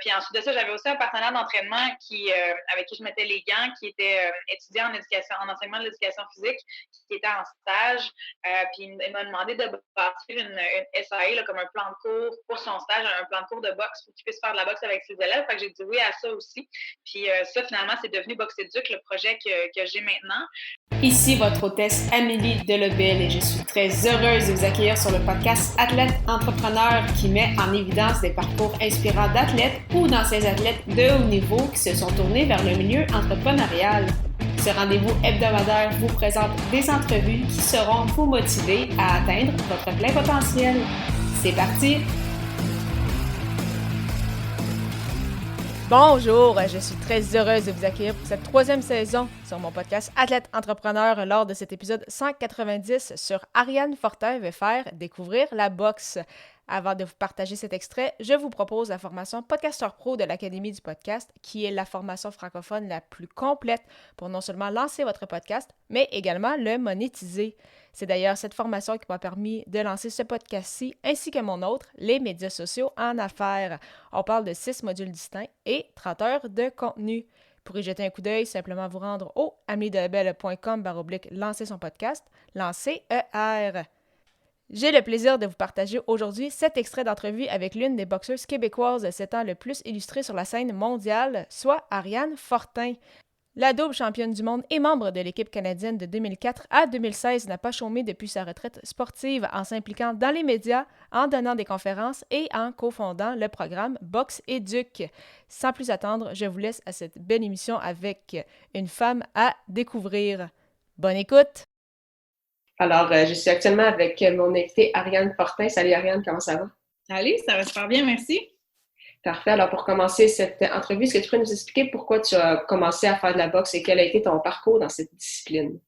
Puis ensuite de ça, j'avais aussi un partenaire d'entraînement avec qui je mettais les gants, qui était étudiant en enseignement de l'éducation physique, qui était en stage. Puis il m'a demandé de bâtir une SAE, là, comme un plan de cours pour son stage, un plan de cours de boxe pour qu'il puisse faire de la boxe avec ses élèves. Fait que j'ai dit oui à ça aussi. Puis ça, finalement, c'est devenu Boxe Éduc, le projet que j'ai maintenant. Ici votre hôtesse Amélie Delobel et je suis très heureuse de vous accueillir sur le podcast Athlète Entrepreneur qui met en évidence des parcours inspirants d'athlètes ou d'anciens athlètes de haut niveau qui se sont tournés vers le milieu entrepreneurial. Ce rendez-vous hebdomadaire vous présente des entrevues qui seront vous motiver à atteindre votre plein potentiel. C'est parti! Bonjour, je suis très heureuse de vous accueillir pour cette 3e saison sur mon podcast Athlète Entrepreneur. Lors de cet épisode 190 sur Ariane Fortin va faire découvrir la boxe. Avant de vous partager cet extrait, je vous propose la formation Podcasteur Pro de l'Académie du podcast, qui est la formation francophone la plus complète pour non seulement lancer votre podcast, mais également le monétiser. C'est d'ailleurs cette formation qui m'a permis de lancer ce podcast-ci, ainsi que mon autre, les médias sociaux en affaires. On parle de 6 modules distincts et 30 heures de contenu. Pour y jeter un coup d'œil, simplement vous rendre au ameliedelobel.com/lancer son podcast, lancer ER. J'ai le plaisir de vous partager aujourd'hui cet extrait d'entrevue avec l'une des boxeuses québécoises s'étant le plus illustrée sur la scène mondiale, soit Ariane Fortin. La double championne du monde et membre de l'équipe canadienne de 2004 à 2016 n'a pas chômé depuis sa retraite sportive en s'impliquant dans les médias, en donnant des conférences et en cofondant le programme Boxe Éduc. Sans plus attendre, je vous laisse à cette belle émission avec une femme à découvrir. Bonne écoute! Alors, je suis actuellement avec mon invitée Ariane Fortin. Salut Ariane, comment ça va? Salut, ça va super bien, merci. Parfait. Alors, pour commencer cette entrevue, est-ce que tu pourrais nous expliquer pourquoi tu as commencé à faire de la boxe et quel a été ton parcours dans cette discipline?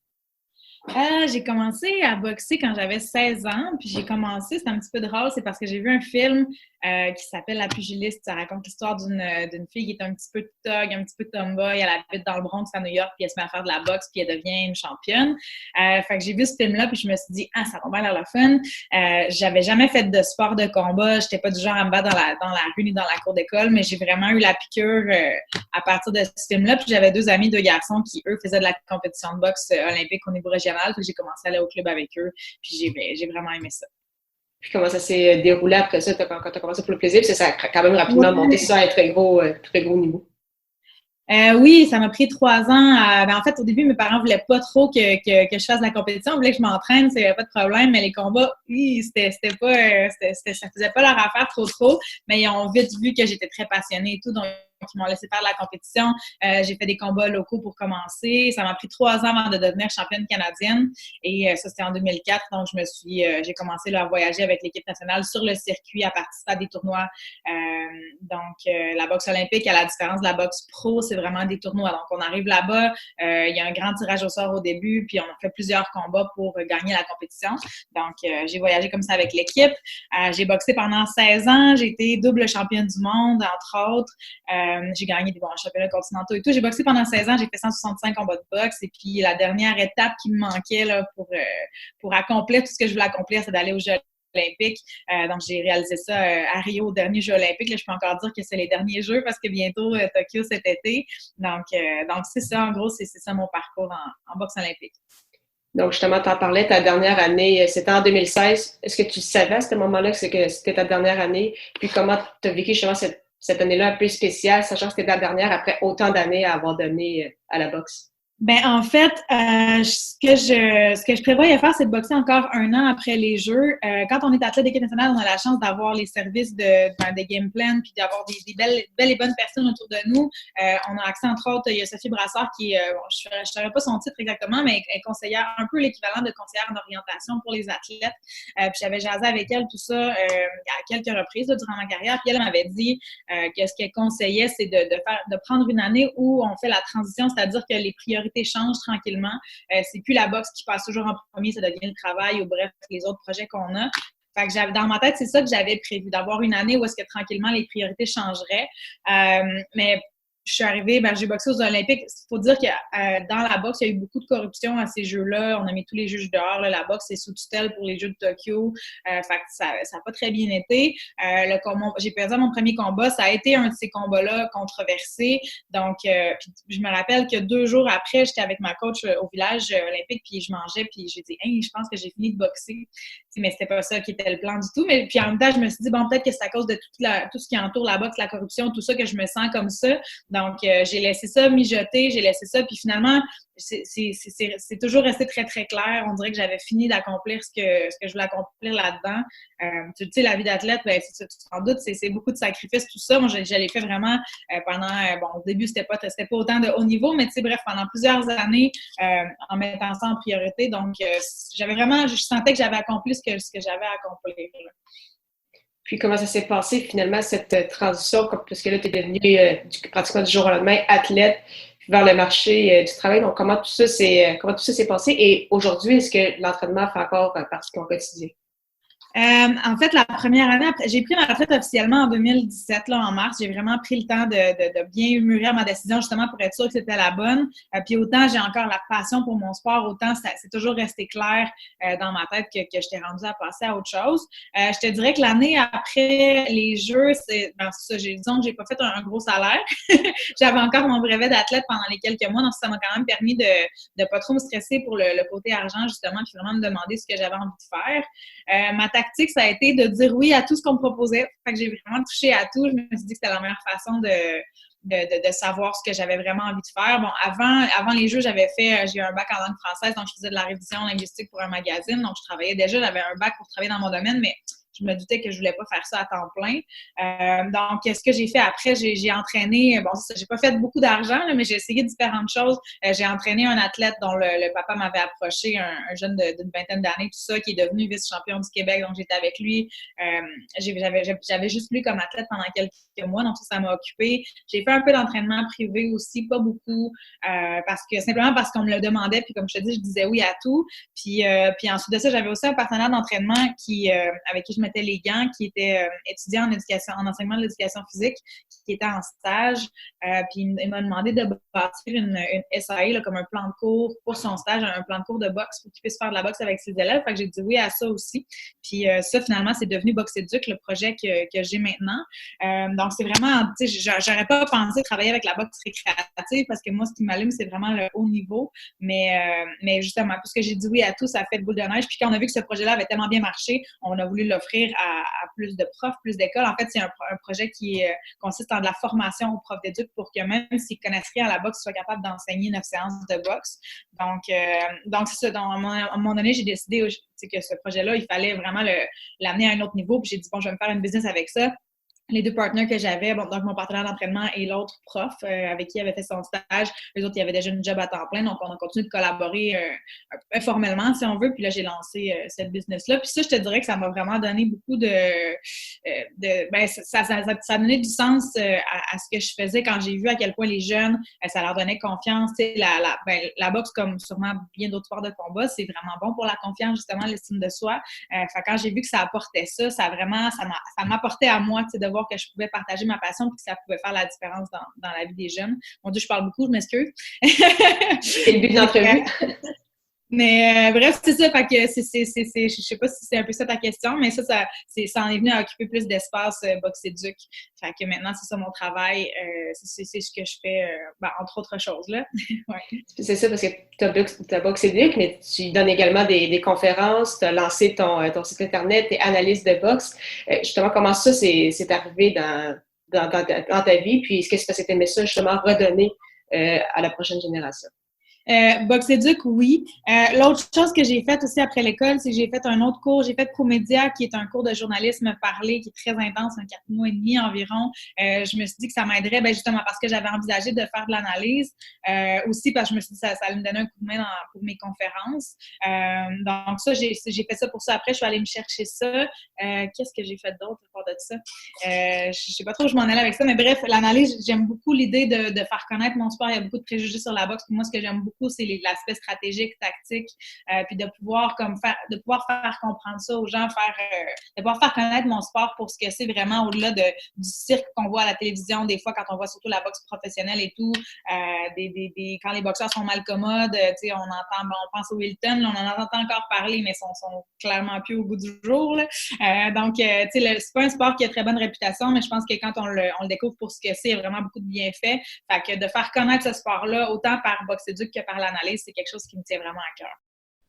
J'ai commencé à boxer quand j'avais 16 ans, puis c'est un petit peu drôle, c'est parce que j'ai vu un film qui s'appelle La pugiliste. Ça raconte l'histoire d'une fille qui est un petit peu thug, un petit peu tomboy, elle habite dans le Bronx à New York, puis elle se met à faire de la boxe, puis elle devient une championne. Fait que j'ai vu ce film-là, puis je me suis dit « Ah, ça va bien l'air le fun ». J'avais jamais fait de sport de combat, j'étais pas du genre à me battre dans la rue ni dans la cour d'école, mais j'ai vraiment eu la piqûre à partir de ce film-là. Puis j'avais 2 amis, 2 garçons qui, eux, faisaient de la compétition de boxe olympique au niveau régional. Puis j'ai commencé à aller au club avec eux. Puis j'ai vraiment aimé ça. Puis comment ça s'est déroulé après ça, quand tu as commencé pour le plaisir? Parce que ça a quand même rapidement monté sur un très gros niveau. Oui, ça m'a pris 3 ans. En fait, au début, mes parents voulaient pas trop que je fasse de la compétition. Ils voulaient que je m'entraîne, c'est pas de problème. Mais les combats, oui, ça faisait pas leur affaire trop. Mais ils ont vite vu que j'étais très passionnée et tout. Donc, ils m'ont laissé faire de la compétition. J'ai fait des combats locaux pour commencer. Ça m'a pris 3 ans avant de devenir championne canadienne. Et ça, c'était en 2004. Donc, j'ai commencé là, à voyager avec l'équipe nationale sur le circuit, à participer à des tournois. La boxe olympique, à la différence de la boxe pro, c'est vraiment des tournois. Donc, on arrive là-bas, il y a un grand tirage au sort au début, puis on a fait plusieurs combats pour gagner la compétition. Donc, j'ai voyagé comme ça avec l'équipe. J'ai boxé pendant 16 ans. J'ai été double championne du monde, entre autres. J'ai gagné des bons championnats continentaux et tout. J'ai boxé pendant 16 ans. J'ai fait 165 combats de boxe. Et puis, la dernière étape qui me manquait là, pour accomplir tout ce que je voulais accomplir, c'est d'aller aux Jeux olympiques. Donc, j'ai réalisé ça à Rio, au dernier Jeux olympiques. Là, je peux encore dire que c'est les derniers Jeux parce que bientôt, Tokyo cet été. Donc c'est ça, en gros, c'est ça mon parcours en boxe olympique. Donc, justement, tu en parlais, ta dernière année, c'était en 2016. Est-ce que tu savais à ce moment-là que c'était ta dernière année? Puis comment tu as vécu justement cette année-là un peu spéciale, sachant que c'était ta dernière après autant d'années à avoir donné à la boxe? Ben en fait, ce que je prévoyais faire, c'est de boxer encore 1 an après les Jeux. Quand on est athlète d'équipe nationale, on a la chance d'avoir les services des game plans, puis d'avoir des belles et bonnes personnes autour de nous. On a accès, entre autres, il y a Sophie Brassard qui je ne savais pas son titre exactement, mais elle est conseillère, un peu l'équivalent de conseillère en orientation pour les athlètes. Puis j'avais jasé avec elle tout ça à quelques reprises là, durant ma carrière. Puis elle m'avait dit que ce qu'elle conseillait, c'est de prendre une année où on fait la transition, c'est-à-dire que les priorités changent tranquillement. C'est plus la boxe qui passe toujours en premier, ça devient le travail ou bref, les autres projets qu'on a. Fait que dans ma tête, c'est ça que j'avais prévu, d'avoir une année où est-ce que tranquillement les priorités changeraient. Mais je suis arrivée, j'ai boxé aux Olympiques. Il faut dire que dans la boxe, il y a eu beaucoup de corruption à ces Jeux-là. On a mis tous les juges dehors. Là. La boxe est sous tutelle pour les Jeux de Tokyo. Fait que ça n'a pas très bien été. J'ai perdu mon premier combat. Ça a été un de ces combats-là controversés. Donc, je me rappelle que 2 jours après, j'étais avec ma coach au village olympique, puis je mangeais, puis j'ai dit « Hey, je pense que j'ai fini de boxer. » Mais c'était pas ça qui était le plan du tout. Mais puis en même temps, je me suis dit, bon, peut-être que c'est à cause de tout ce qui entoure la boxe, la corruption, tout ça, que je me sens comme ça. Donc, j'ai laissé ça mijoter, j'ai laissé ça. Puis finalement, c'est toujours resté très, très clair. On dirait que j'avais fini d'accomplir ce que je voulais accomplir là-dedans. Tu sais, la vie d'athlète, tu t'en doutes, c'est beaucoup de sacrifices, tout ça. Moi, je l'ai fait vraiment pendant, au début, c'était pas autant de haut niveau, mais tu sais, bref, pendant plusieurs années, en mettant ça en priorité. Donc, je sentais que j'avais accompli ce que j'avais à accomplir. Là. Puis, comment ça s'est passé, finalement, cette transition, parce que là, tu es devenue pratiquement du jour au lendemain athlète vers le marché du travail. Donc, comment tout ça s'est passé? Et aujourd'hui, est-ce que l'entraînement fait encore partie de ton quotidien? En fait, la première année, j'ai pris ma retraite officiellement en 2017, là, en mars. J'ai vraiment pris le temps de bien mûrir ma décision, justement, pour être sûre que c'était la bonne. Puis autant j'ai encore la passion pour mon sport, autant c'est toujours resté clair dans ma tête que j'étais rendue à passer à autre chose. Je te dirais que l'année après les Jeux, disons que j'ai pas fait un gros salaire. J'avais encore mon brevet d'athlète pendant les quelques mois, donc ça m'a quand même permis de pas trop me stresser pour le côté argent, justement, puis vraiment me demander ce que j'avais envie de faire. Ma tactique, ça a été de dire oui à tout ce qu'on me proposait. Fait que j'ai vraiment touché à tout. Je me suis dit que c'était la meilleure façon de savoir ce que j'avais vraiment envie de faire. Bon, avant les Jeux, j'ai eu un bac en langue française, donc je faisais de la révision linguistique pour un magazine. Donc, je travaillais déjà, j'avais un bac pour travailler dans mon domaine, mais je me doutais que je voulais pas faire ça à temps plein. Donc, ce que j'ai fait après, j'ai entraîné, j'ai pas fait beaucoup d'argent, là, mais j'ai essayé différentes choses. J'ai entraîné un athlète dont le papa m'avait approché, un jeune d'une vingtaine d'années, tout ça, qui est devenu vice-champion du Québec. Donc, j'étais avec lui. J'avais juste lui comme athlète pendant quelques mois, donc ça m'a occupée. J'ai fait un peu d'entraînement privé aussi, pas beaucoup, simplement parce qu'on me le demandait, puis comme je te dis, je disais oui à tout. Puis ensuite de ça, j'avais aussi un partenaire d'entraînement avec qui je mettais les gants, qui était étudiant en enseignement de l'éducation physique, qui était en stage. Puis il m'a demandé de bâtir une SAE, là, comme un plan de cours pour son stage, un plan de cours de boxe pour qu'il puisse faire de la boxe avec ses élèves. Fait que j'ai dit oui à ça aussi. Puis ça, finalement, c'est devenu Boxéduc, le projet que j'ai maintenant. Donc, c'est vraiment, tu sais, j'aurais pas pensé travailler avec la boxe récréative parce que moi, ce qui m'allume, c'est vraiment le haut niveau. Mais justement, puisque j'ai dit oui à tout, ça a fait de boule de neige. Puis quand on a vu que ce projet-là avait tellement bien marché, on a voulu l'offrir à plus de profs, plus d'écoles. En fait, c'est un projet qui consiste en de la formation aux profs d'éduc pour que même s'ils connaissent rien à la boxe, ils soient capables d'enseigner 9 séances de boxe. Donc c'est ça. Donc, à un moment donné, j'ai décidé que ce projet-là, il fallait vraiment l'amener à un autre niveau. Puis j'ai dit, bon, je vais me faire une business avec ça. Les 2 partenaires que j'avais, donc mon partenaire d'entraînement et l'autre prof avec qui il avait fait son stage, les autres, ils avaient déjà une job à temps plein, donc on a continué de collaborer informellement, si on veut, puis là, j'ai lancé cette business-là. Puis ça, je te dirais que ça m'a vraiment donné beaucoup ça a donné du sens à ce que je faisais quand j'ai vu à quel point les jeunes, ça leur donnait confiance. Tu sais, la boxe, comme sûrement bien d'autres sports de combat, c'est vraiment bon pour la confiance, justement, l'estime de soi. Quand j'ai vu que ça apportait ça m'apportait à moi, tu sais, de voir que je pouvais partager ma passion et que ça pouvait faire la différence dans la vie des jeunes. Mon Dieu, je parle beaucoup, je m'excuse. C'est le but de l'entrevue. Mais bref, c'est ça. Fait que je sais pas si c'est un peu ça ta question, mais ça en est venu à occuper plus d'espace Boxéduc. Fait que maintenant, c'est ça mon travail. C'est ce que je fais, entre autres choses, là. Ouais. C'est ça, parce que tu as Boxéduc, mais tu donnes également des conférences, tu as lancé ton site Internet, tes analyses de boxe. Justement, comment ça c'est arrivé dans ta vie? Puis, est-ce que c'est parce que tu aimais ça, justement, redonner à la prochaine génération? Boxéduc, oui. L'autre chose que j'ai faite aussi après l'école, c'est que j'ai fait un autre cours. J'ai fait Promédia, qui est un cours de journalisme parlé, qui est très intense, 4 mois et demi environ. Je me suis dit que ça m'aiderait, justement, parce que j'avais envisagé de faire de l'analyse. Aussi, parce que je me suis dit que ça allait me donner un coup de main pour mes conférences. Donc ça, j'ai fait ça pour ça. Après, je suis allée me chercher ça. Qu'est-ce que j'ai fait d'autre à part de ça? Je sais pas trop où je m'en allais avec ça, mais bref, l'analyse, j'aime beaucoup l'idée de faire connaître mon sport. Il y a beaucoup de préjugés sur la boxe. Moi, ce que j'aime beaucoup, beaucoup, c'est l'aspect stratégique, tactique, puis de pouvoir faire comprendre ça aux gens, de pouvoir faire connaître mon sport pour ce que c'est vraiment au-delà du cirque qu'on voit à la télévision, des fois quand on voit surtout la boxe professionnelle et tout, quand les boxeurs sont mal commodes, on pense au Wilton, là, on en entend encore parler, mais sont clairement plus au goût du jour. Donc, c'est pas un sport qui a très bonne réputation, mais je pense que quand on le découvre pour ce que c'est, il y a vraiment beaucoup de bienfaits. Fait que de faire connaître ce sport-là, autant par Boxéduc que par l'analyse, c'est quelque chose qui me tient vraiment à cœur.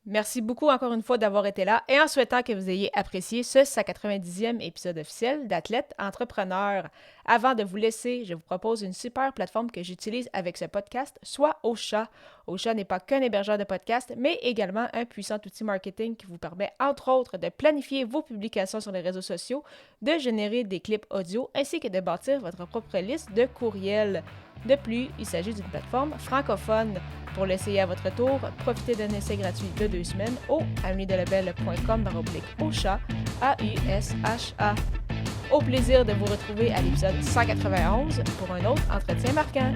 Merci beaucoup encore une fois d'avoir été là et en souhaitant que vous ayez apprécié ce 190e épisode officiel d'Athlète Entrepreneur. Avant de vous laisser, je vous propose une super plateforme que j'utilise avec ce podcast, soit Ocha. Ocha n'est pas qu'un hébergeur de podcasts, mais également un puissant outil marketing qui vous permet, entre autres, de planifier vos publications sur les réseaux sociaux, de générer des clips audio ainsi que de bâtir votre propre liste de courriels. De plus, il s'agit d'une plateforme francophone. Pour l'essayer à votre tour, profitez d'un essai gratuit de 2 semaines au ameliedelebel.com/Ocha, AUSHA. Au plaisir de vous retrouver à l'épisode 191 pour un autre entretien marquant.